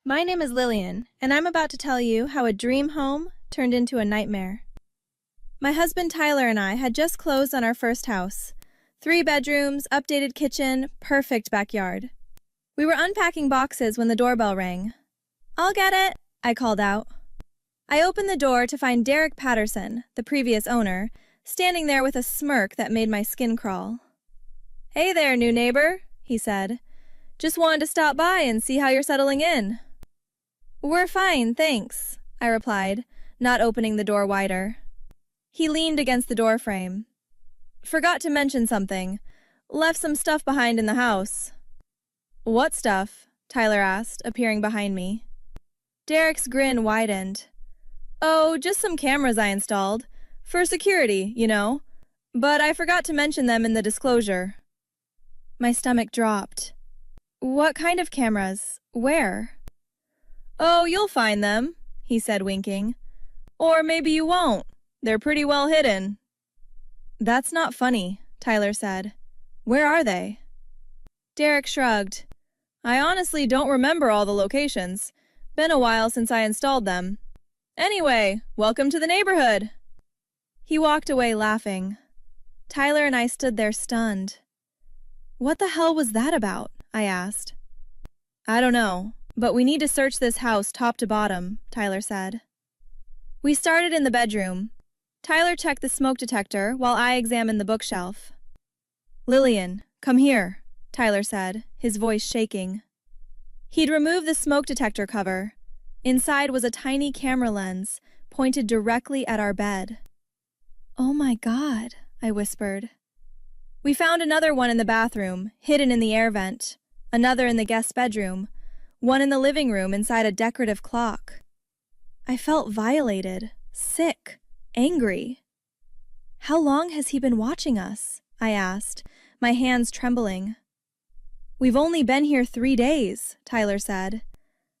My name is Lillian, and I'm about to tell you how a dream home turned into a nightmare. My husband Tyler and I had just closed on our first house. 3 bedrooms, updated kitchen, perfect backyard. We were unpacking boxes when the doorbell rang. "I'll get it," I called out. I opened the door to find Derek Patterson, the previous owner, standing there with a smirk that made my skin crawl. "Hey there, new neighbor," he said. "Just wanted to stop by and see how you're settling in." "We're fine, thanks," I replied, not opening the door wider. He leaned against the doorframe. "Forgot to mention something. Left some stuff behind in the house." "What stuff?" Tyler asked, appearing behind me. Derek's grin widened. "Oh, just some cameras I installed. For security, you know. But I forgot to mention them in the disclosure." My stomach dropped. "What kind of cameras? Where?" "Oh, you'll find them," he said, winking. "Or maybe you won't. They're pretty well hidden." "That's not funny," Tyler said. "Where are they?" Derek shrugged. "I honestly don't remember all the locations. Been a while since I installed them. Anyway, welcome to the neighborhood." He walked away laughing. Tyler and I stood there stunned. "What the hell was that about?" I asked. "I don't know, but we need to search this house top to bottom," Tyler said. We started in the bedroom. Tyler checked the smoke detector while I examined the bookshelf. "Lillian, come here," Tyler said, his voice shaking. He'd removed the smoke detector cover. Inside was a tiny camera lens pointed directly at our bed. "Oh my God," I whispered. We found another one in the bathroom, hidden in the air vent, another in the guest bedroom, one in the living room inside a decorative clock. I felt violated, sick, angry. "How long has he been watching us?" I asked, my hands trembling. "We've only been here 3 days," Tyler said.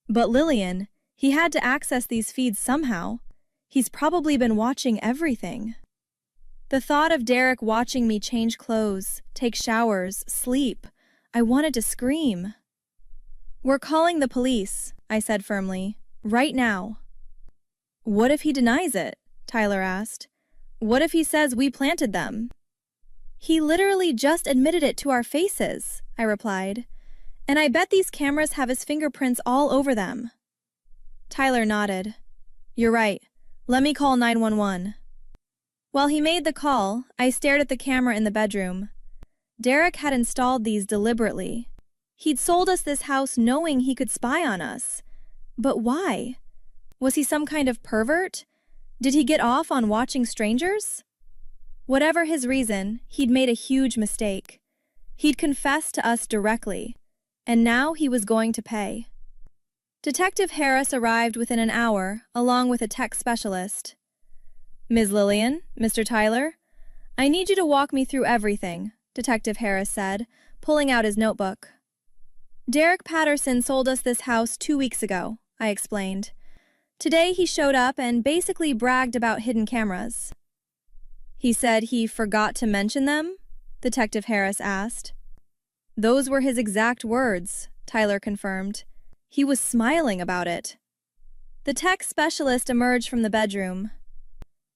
"But Lillian, he had to access these feeds somehow. He's probably been watching everything." The thought of Derek watching me change clothes, take showers, sleep, I wanted to scream. "We're calling the police," I said firmly. "Right now." "What if he denies it?" Tyler asked. "What if he says we planted them?" "He literally just admitted it to our faces," I replied. "And I bet these cameras have his fingerprints all over them." Tyler nodded. "You're right. Let me call 911. While he made the call, I stared at the camera in the bedroom. Derek had installed these deliberately. He'd sold us this house knowing he could spy on us. But why? Was he some kind of pervert? Did he get off on watching strangers? Whatever his reason, he'd made a huge mistake. He'd confessed to us directly, and now he was going to pay. Detective Harris arrived within an hour, along with a tech specialist. "Ms. Lillian, Mr. Tyler, I need you to walk me through everything," Detective Harris said, pulling out his notebook. "Derek Patterson sold us this house 2 weeks ago," I explained. "Today he showed up and basically bragged about hidden cameras." "He said he forgot to mention them?" Detective Harris asked. "Those were his exact words," Tyler confirmed. "He was smiling about it." The tech specialist emerged from the bedroom.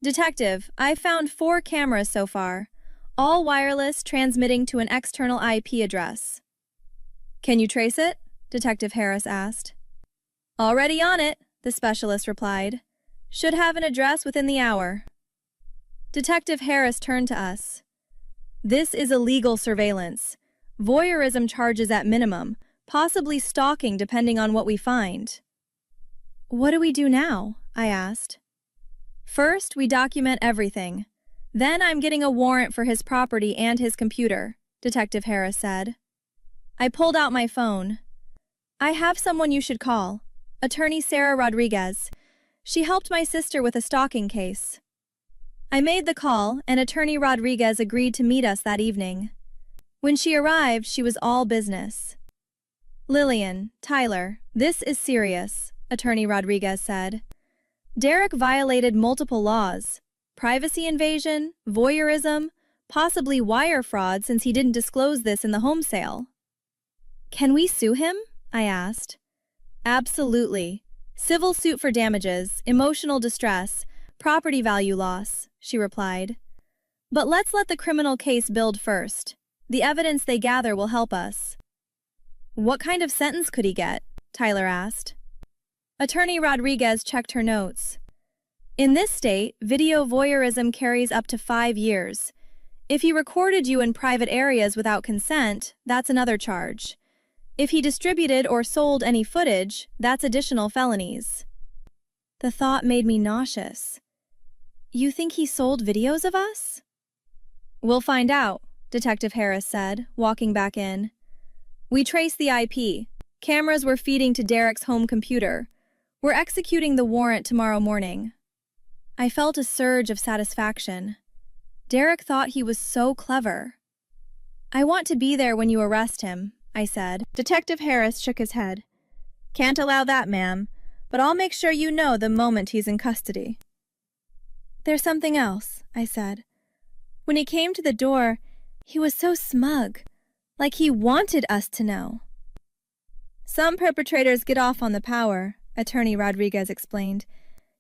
"Detective, I've found 4 cameras so far, all wireless, transmitting to an external IP address." "Can you trace it?" Detective Harris asked. "Already on it," the specialist replied. "Should have an address within the hour." Detective Harris turned to us. "This is illegal surveillance. Voyeurism charges at minimum, possibly stalking depending on what we find." "What do we do now?" I asked. "First, we document everything. Then I'm getting a warrant for his property and his computer," Detective Harris said. I pulled out my phone. "I have someone you should call. Attorney Sarah Rodriguez. She helped my sister with a stalking case." I made the call, and Attorney Rodriguez agreed to meet us that evening. When she arrived, she was all business. "Lillian, Tyler, this is serious," Attorney Rodriguez said. "Derek violated multiple laws: privacy invasion, voyeurism, possibly wire fraud since he didn't disclose this in the home sale." "Can we sue him?" I asked. Absolutely. Civil suit for damages, emotional distress, property value loss, she replied. But let's let the criminal case build first. The evidence they gather will help us. What kind of sentence could he get? Tyler asked. Attorney Rodriguez checked her notes. In this state, video voyeurism carries up to 5 years. If he recorded you in private areas without consent, that's another charge. If he distributed or sold any footage, that's additional felonies. The thought made me nauseous. You think he sold videos of us? We'll find out, Detective Harris said, walking back in. We traced the IP. Cameras were feeding to Derek's home computer. We're executing the warrant tomorrow morning. I felt a surge of satisfaction. Derek thought he was so clever. I want to be there when you arrest him, I said. Detective Harris shook his head. Can't allow that, ma'am, but I'll make sure you know the moment he's in custody. There's something else, I said. When he came to the door, he was so smug, like he wanted us to know. Some perpetrators get off on the power, Attorney Rodriguez explained.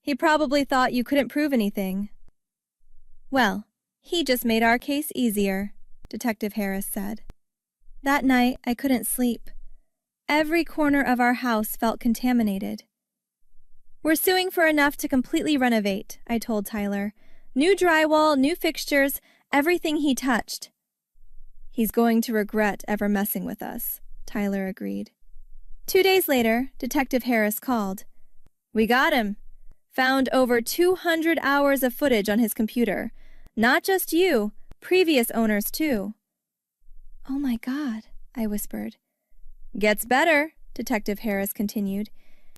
He probably thought you couldn't prove anything. Well, he just made our case easier, Detective Harris said. That night, I couldn't sleep. Every corner of our house felt contaminated. We're suing for enough to completely renovate, I told Tyler. New drywall, new fixtures, everything he touched. He's going to regret ever messing with us, Tyler agreed. 2 days later, Detective Harris called. We got him. Found over 200 hours of footage on his computer. Not just you, previous owners too. Oh my God, I whispered. Gets better, Detective Harris continued.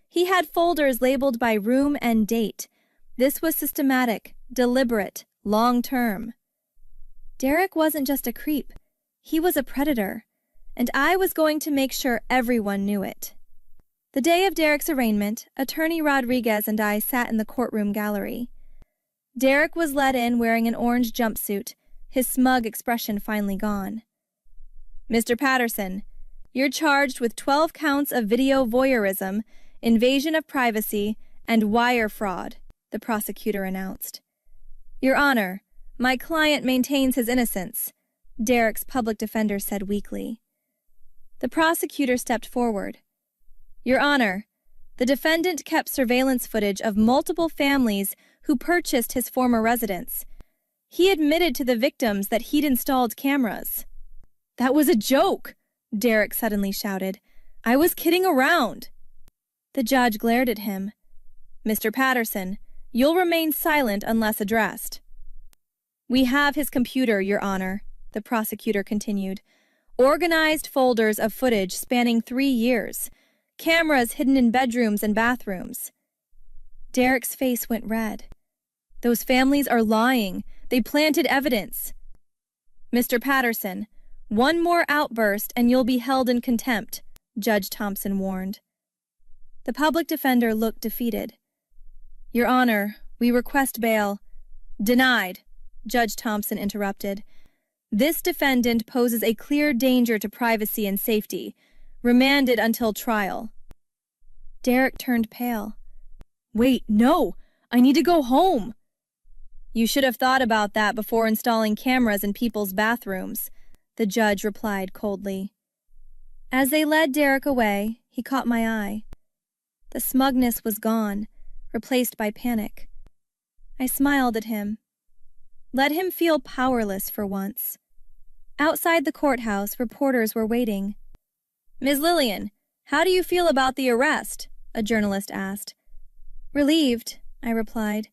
He had folders labeled by room and date. This was systematic, deliberate, long-term. Derek wasn't just a creep. He was a predator, and I was going to make sure everyone knew it. The day of Derek's arraignment, Attorney Rodriguez and I sat in the courtroom gallery. Derek was led in wearing an orange jumpsuit, his smug expression finally gone. Mr. Patterson, you're charged with 12 counts of video voyeurism, invasion of privacy, and wire fraud, the prosecutor announced. Your Honor, my client maintains his innocence, Derek's public defender said weakly. The prosecutor stepped forward. Your Honor, the defendant kept surveillance footage of multiple families who purchased his former residence. He admitted to the victims that he'd installed cameras. That was a joke, Derek suddenly shouted. I was kidding around. The judge glared at him. Mr. Patterson, you'll remain silent unless addressed. We have his computer, Your Honor, the prosecutor continued. Organized folders of footage spanning 3 years. Cameras hidden in bedrooms and bathrooms. Derek's face went red. Those families are lying. They planted evidence. Mr. Patterson, one more outburst and you'll be held in contempt, Judge Thompson warned. The public defender looked defeated. Your Honor, we request bail. Denied, Judge Thompson interrupted. This defendant poses a clear danger to privacy and safety. Remanded until trial. Derek turned pale. Wait, no! I need to go home! You should have thought about that before installing cameras in people's bathrooms, the judge replied coldly. As they led Derek away, he caught my eye. The smugness was gone, replaced by panic. I smiled at him. Let him feel powerless for once. Outside the courthouse, reporters were waiting. Ms. Lillian, how do you feel about the arrest? A journalist asked. Relieved, I replied.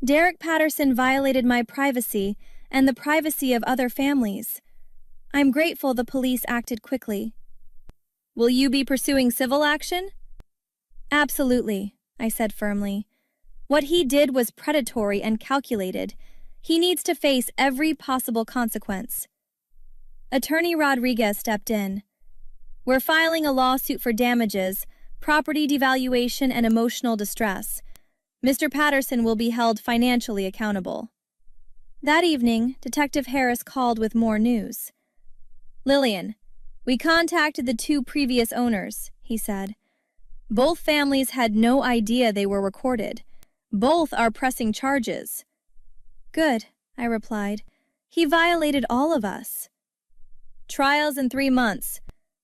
Derek Patterson violated my privacy and the privacy of other families. I'm grateful the police acted quickly. Will you be pursuing civil action? Absolutely, I said firmly. What he did was predatory and calculated. He needs to face every possible consequence. Attorney Rodriguez stepped in. We're filing a lawsuit for damages, property devaluation, and emotional distress. Mr. Patterson will be held financially accountable. That evening, Detective Harris called with more news. Lillian, we contacted the 2 previous owners, he said. Both families had no idea they were recorded. Both are pressing charges. Good, I replied. He violated all of us. Trial's in 3 months.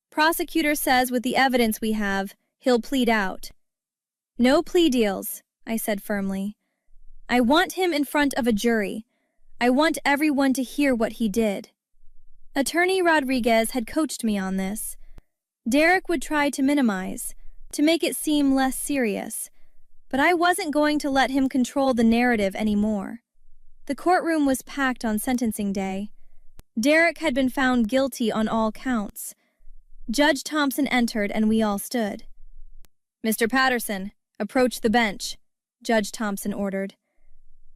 Prosecutor says with the evidence we have, he'll plead out. No plea deals, I said firmly. I want him in front of a jury. I want everyone to hear what he did. Attorney Rodriguez had coached me on this. Derek would try to minimize, to make it seem less serious, but I wasn't going to let him control the narrative anymore. The courtroom was packed on sentencing day. Derek had been found guilty on all counts. Judge Thompson entered and we all stood. Mr. Patterson, approach the bench, Judge Thompson ordered.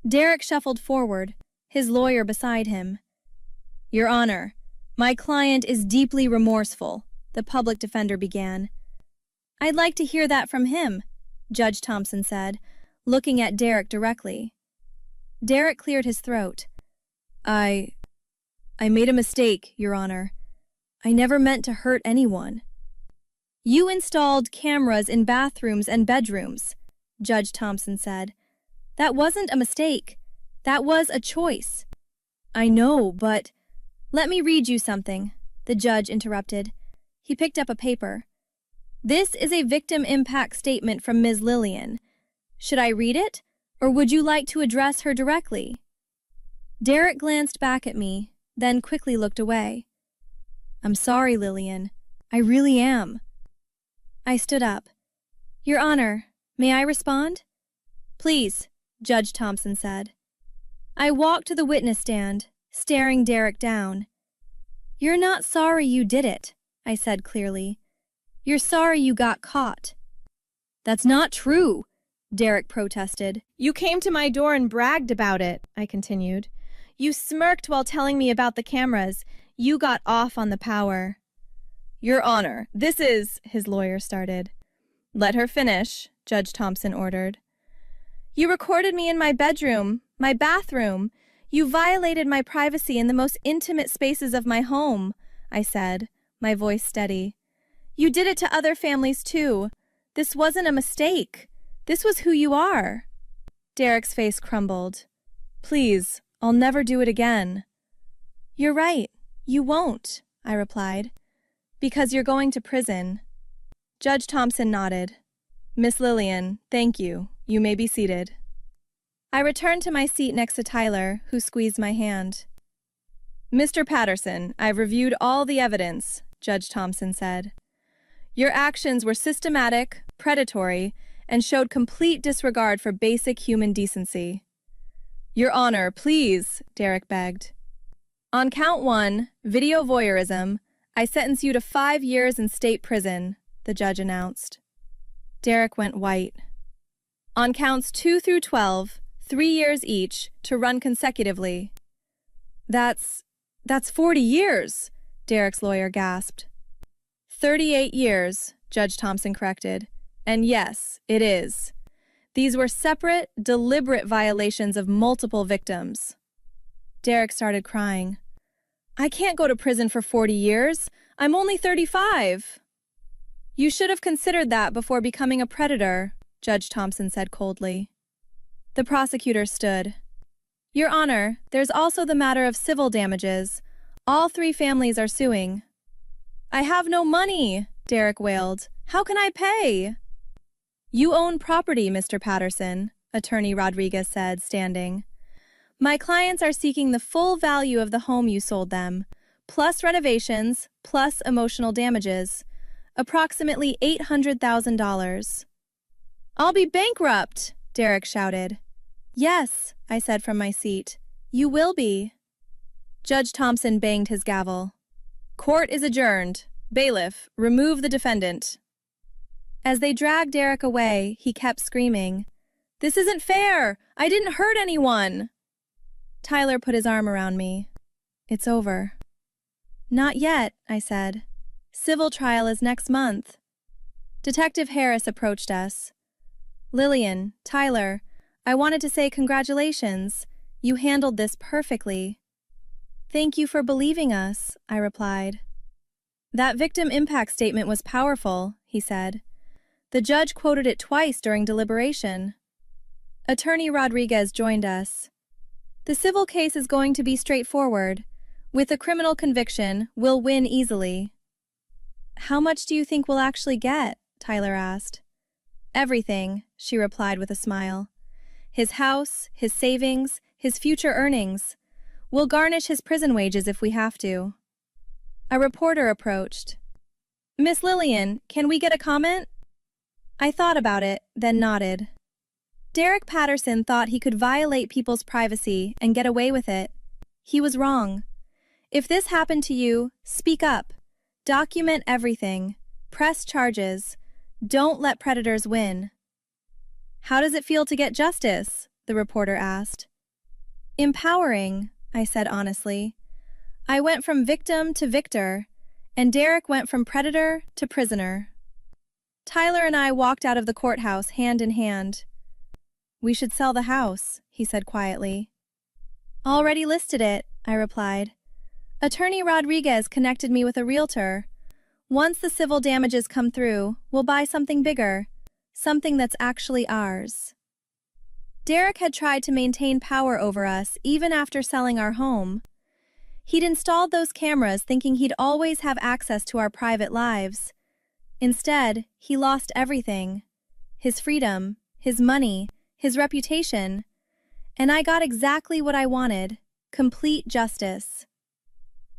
Derek shuffled forward, his lawyer beside him. Your Honor, my client is deeply remorseful, the public defender began. I'd like to hear that from him, Judge Thompson said, looking at Derek directly. Derek cleared his throat. I made a mistake, Your Honor. I never meant to hurt anyone. You installed cameras in bathrooms and bedrooms, Judge Thompson said. That wasn't a mistake. That was a choice. I know, but... Let me read you something, the judge interrupted. He picked up a paper. This is a victim impact statement from Ms. Lillian. Should I read it, or would you like to address her directly? Derek glanced back at me, then quickly looked away. I'm sorry, Lillian. I really am. I stood up. Your Honor, may I respond? Please, Judge Thompson said. I walked to the witness stand, staring Derek down. You're not sorry you did it, I said clearly. You're sorry you got caught. That's not true, Derek protested. You came to my door and bragged about it, I continued. You smirked while telling me about the cameras. You got off on the power. Your Honor, this is, his lawyer started. Let her finish, Judge Thompson ordered. You recorded me in my bedroom, my bathroom. You violated my privacy in the most intimate spaces of my home, I said, my voice steady. You did it to other families too. This wasn't a mistake. This was who you are. Derek's face crumbled. Please, I'll never do it again. You're right. You won't, I replied. Because you're going to prison. Judge Thompson nodded. Miss Lillian, thank you. You may be seated. I returned to my seat next to Tyler, who squeezed my hand. Mr. Patterson, I've reviewed all the evidence, Judge Thompson said. Your actions were systematic, predatory, and showed complete disregard for basic human decency. Your Honor, please, Derek begged. On count 1, video voyeurism, I sentence you to 5 years in state prison, the judge announced. Derek went white. On counts 2 through 12, 3 years each, to run consecutively. That's 40 years, Derek's lawyer gasped. 38 years, Judge Thompson corrected. And yes, it is. These were separate, deliberate violations of multiple victims. Derek started crying. I can't go to prison for 40 years. I'm only 35. You should have considered that before becoming a predator, Judge Thompson said coldly. The prosecutor stood. Your Honor, there's also the matter of civil damages. All 3 families are suing. I have no money, Derek wailed. How can I pay? You own property, Mr. Patterson, Attorney Rodriguez said, standing. My clients are seeking the full value of the home you sold them, plus renovations, plus emotional damages, approximately $800,000. I'll be bankrupt, Derek shouted. Yes, I said from my seat. You will be. Judge Thompson banged his gavel. Court is adjourned. Bailiff, remove the defendant. As they dragged Derek away, he kept screaming, This isn't fair! I didn't hurt anyone! Tyler put his arm around me. It's over. Not yet, I said. Civil trial is next month. Detective Harris approached us. Lillian, Tyler, I wanted to say congratulations. You handled this perfectly. Thank you for believing us, I replied. That victim impact statement was powerful, he said. The judge quoted it twice during deliberation. Attorney Rodriguez joined us. The civil case is going to be straightforward. With a criminal conviction, we'll win easily. How much do you think we'll actually get? Tyler asked. Everything, she replied with a smile. His house, his savings, his future earnings. We'll garnish his prison wages if we have to. A reporter approached. Miss Lillian, can we get a comment? I thought about it, then nodded. Derek Patterson thought he could violate people's privacy and get away with it. He was wrong. If this happened to you, speak up. Document everything. Press charges. Don't let predators win. How does it feel to get justice? The reporter asked. Empowering, I said honestly. I went from victim to victor, and Derek went from predator to prisoner. Tyler and I walked out of the courthouse hand in hand. We should sell the house, he said quietly. Already listed it, I replied. Attorney Rodriguez connected me with a realtor. Once the civil damages come through, we'll buy something bigger, something that's actually ours. Derek had tried to maintain power over us even after selling our home. He'd installed those cameras thinking he'd always have access to our private lives. Instead, he lost everything. His freedom, his money, his reputation. And I got exactly what I wanted, complete justice.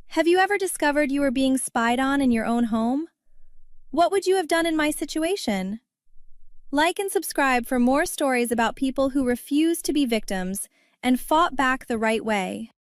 Have you ever discovered you were being spied on in your own home? What would you have done in my situation? Like and subscribe for more stories about people who refused to be victims and fought back the right way.